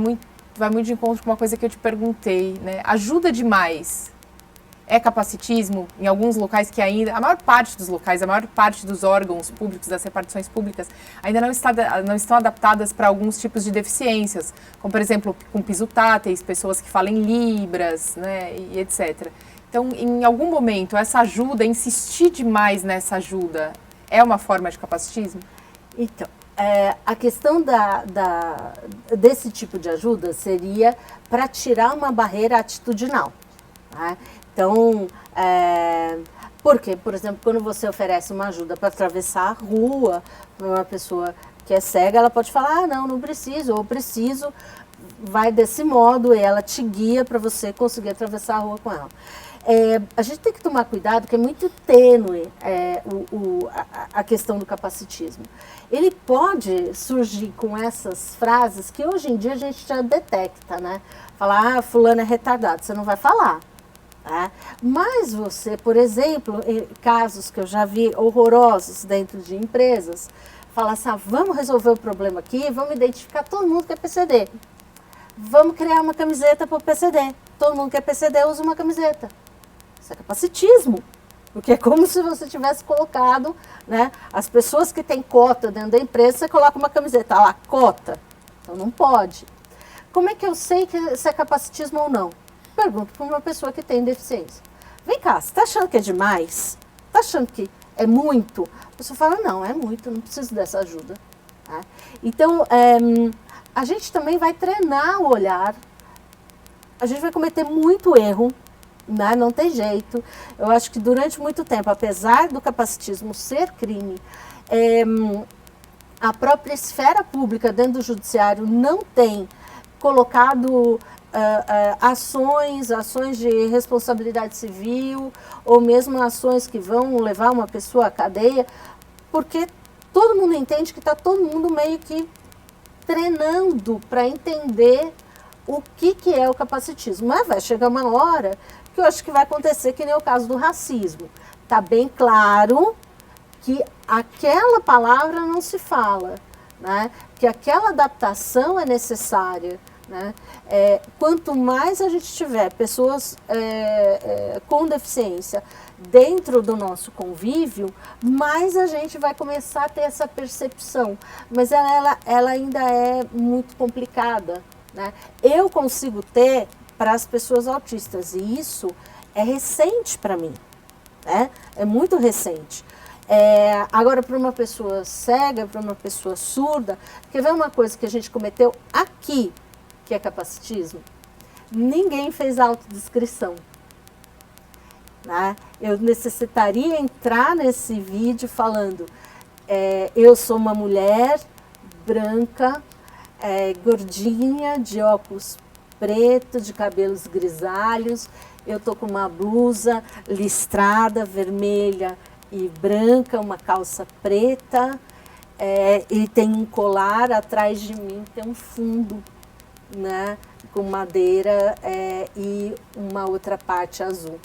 S1: vai muito de encontro com uma coisa que eu te perguntei, né? Ajuda demais. É capacitismo em alguns locais que ainda, a maior parte dos locais, a maior parte dos órgãos públicos, das repartições públicas, ainda não estão adaptadas para alguns tipos de deficiências, como por exemplo, com piso táteis, pessoas que falam libras, né, e etc. Então, em algum momento, essa ajuda, insistir demais nessa ajuda, é uma forma de capacitismo?
S2: Então, a questão desse tipo de ajuda seria para tirar uma barreira atitudinal. Tá? Então, porque, por exemplo, quando você oferece uma ajuda para atravessar a rua, para uma pessoa que é cega, ela pode falar, não preciso, ou preciso, vai desse modo, e ela te guia para você conseguir atravessar a rua com ela. A gente tem que tomar cuidado, que é muito tênue a questão do capacitismo. Ele pode surgir com essas frases que hoje em dia a gente já detecta, né? Falar, fulano é retardado, você não vai falar. Tá? Mas você, por exemplo, em casos que eu já vi horrorosos dentro de empresas, fala assim, vamos resolver o problema aqui, vamos identificar todo mundo que é PCD. Vamos criar uma camiseta para o PCD. Todo mundo que é PCD usa uma camiseta. Isso é capacitismo. Porque é como se você tivesse colocado, né, as pessoas que têm cota dentro da empresa, você coloca uma camiseta, lá, cota. Então não pode. Como é que eu sei que se é capacitismo ou não? Pergunto para uma pessoa que tem deficiência. Vem cá, você está achando que é demais? Está achando que é muito? A pessoa fala, não, é muito, não preciso dessa ajuda. Tá? Então, a gente também vai treinar o olhar, a gente vai cometer muito erro, né? Não tem jeito. Eu acho que durante muito tempo, apesar do capacitismo ser crime, a própria esfera pública dentro do judiciário não tem colocado ações de responsabilidade civil, ou mesmo ações que vão levar uma pessoa à cadeia, porque todo mundo entende que está todo mundo meio que treinando para entender o que é o capacitismo. Mas vai chegar uma hora que eu acho que vai acontecer que nem o caso do racismo. Está bem claro que aquela palavra não se fala, né? Que aquela adaptação é necessária. Né? Quanto mais a gente tiver pessoas com deficiência dentro do nosso convívio, mais a gente vai começar a ter essa percepção. Mas ela ainda é muito complicada. Né? Eu consigo ter para as pessoas autistas, e isso é recente para mim. Né? É muito recente. Agora, para uma pessoa cega, para uma pessoa surda, quer ver uma coisa que a gente cometeu aqui, que é capacitismo? Ninguém fez autodescrição. Né? Eu necessitaria entrar nesse vídeo falando, eu sou uma mulher branca, gordinha, de óculos pretos, de cabelos grisalhos, eu tô com uma blusa listrada, vermelha e branca, uma calça preta, e tem um colar, atrás de mim tem um fundo, né, com madeira e uma outra parte azul.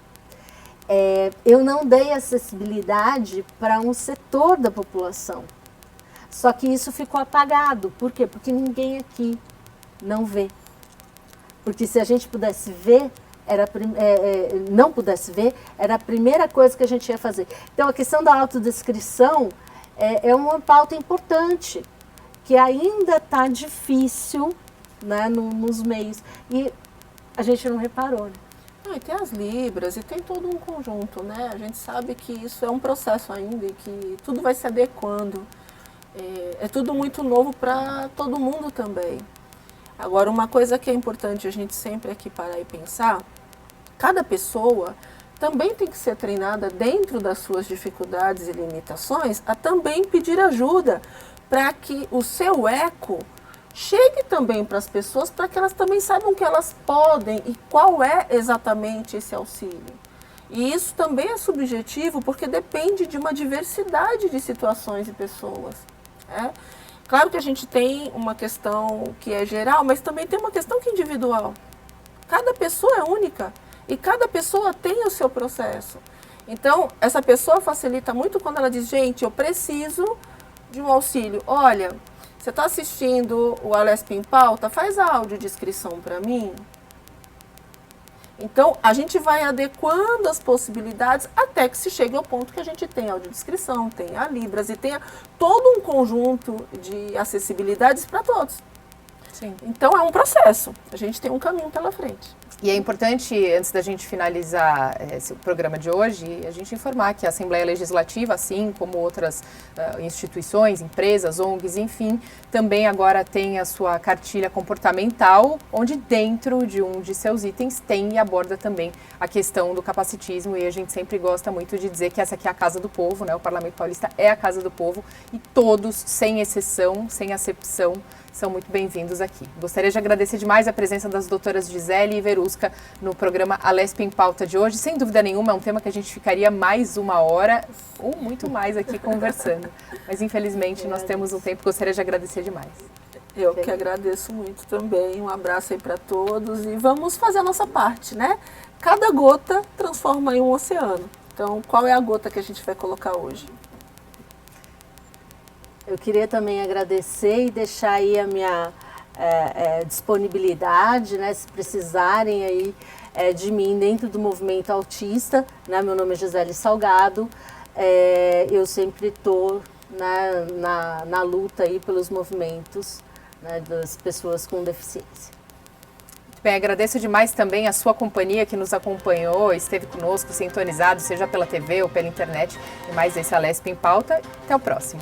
S2: Eu não dei acessibilidade para um setor da população. Só que isso ficou apagado. Por quê? Porque ninguém aqui não vê. Porque se a gente pudesse ver, não pudesse ver, era a primeira coisa que a gente ia fazer. Então a questão da autodescrição é uma pauta importante, que ainda está difícil, né, nos meios, e a gente não reparou. Né?
S3: E tem as libras e tem todo um conjunto, né? A gente sabe que isso é um processo ainda e que tudo vai se adequando. É tudo muito novo para todo mundo também. Agora, uma coisa que é importante a gente sempre aqui parar e pensar, cada pessoa também tem que ser treinada dentro das suas dificuldades e limitações a também pedir ajuda para que o seu eco chegue também para as pessoas, para que elas também saibam que elas podem e qual é exatamente esse auxílio. E isso também é subjetivo, porque depende de uma diversidade de situações e pessoas. Né? Claro que a gente tem uma questão que é geral, mas também tem uma questão que é individual. Cada pessoa é única e cada pessoa tem o seu processo. Então, essa pessoa facilita muito quando ela diz, gente, eu preciso de um auxílio. Olha, você está assistindo o Alesp em Pauta? Faz a audiodescrição para mim. Então, a gente vai adequando as possibilidades até que se chegue ao ponto que a gente tem a audiodescrição, tem a Libras e tenha todo um conjunto de acessibilidades para todos.
S1: Sim.
S3: Então, é um processo. A gente tem um caminho pela frente.
S1: E é importante, antes da gente finalizar esse programa de hoje, a gente informar que a Assembleia Legislativa, assim como outras instituições, empresas, ONGs, enfim, também agora tem a sua cartilha comportamental, onde dentro de um de seus itens tem e aborda também a questão do capacitismo, e a gente sempre gosta muito de dizer que essa aqui é a casa do povo, né? O Parlamento Paulista é a casa do povo e todos, sem exceção, sem acepção, são muito bem-vindos aqui. Gostaria de agradecer demais a presença das doutoras Gisele e Verusca no programa Alesp em Pauta de hoje. Sem dúvida nenhuma, é um tema que a gente ficaria mais uma hora ou muito mais aqui conversando. Mas, infelizmente, nós temos um tempo. Gostaria de agradecer demais.
S3: Eu que agradeço muito também. Um abraço aí para todos e vamos fazer a nossa parte, né? Cada gota transforma em um oceano. Então, qual é a gota que a gente vai colocar hoje?
S2: Eu queria também agradecer e deixar aí a minha disponibilidade, né, se precisarem aí de mim dentro do movimento autista, né, meu nome é Gisele Salgado, eu sempre estou na luta aí pelos movimentos, né, das pessoas com deficiência.
S1: Bem, agradeço demais também a sua companhia que nos acompanhou, esteve conosco, sintonizado, seja pela TV ou pela internet, e mais esse Alesp em Pauta. Até o próximo.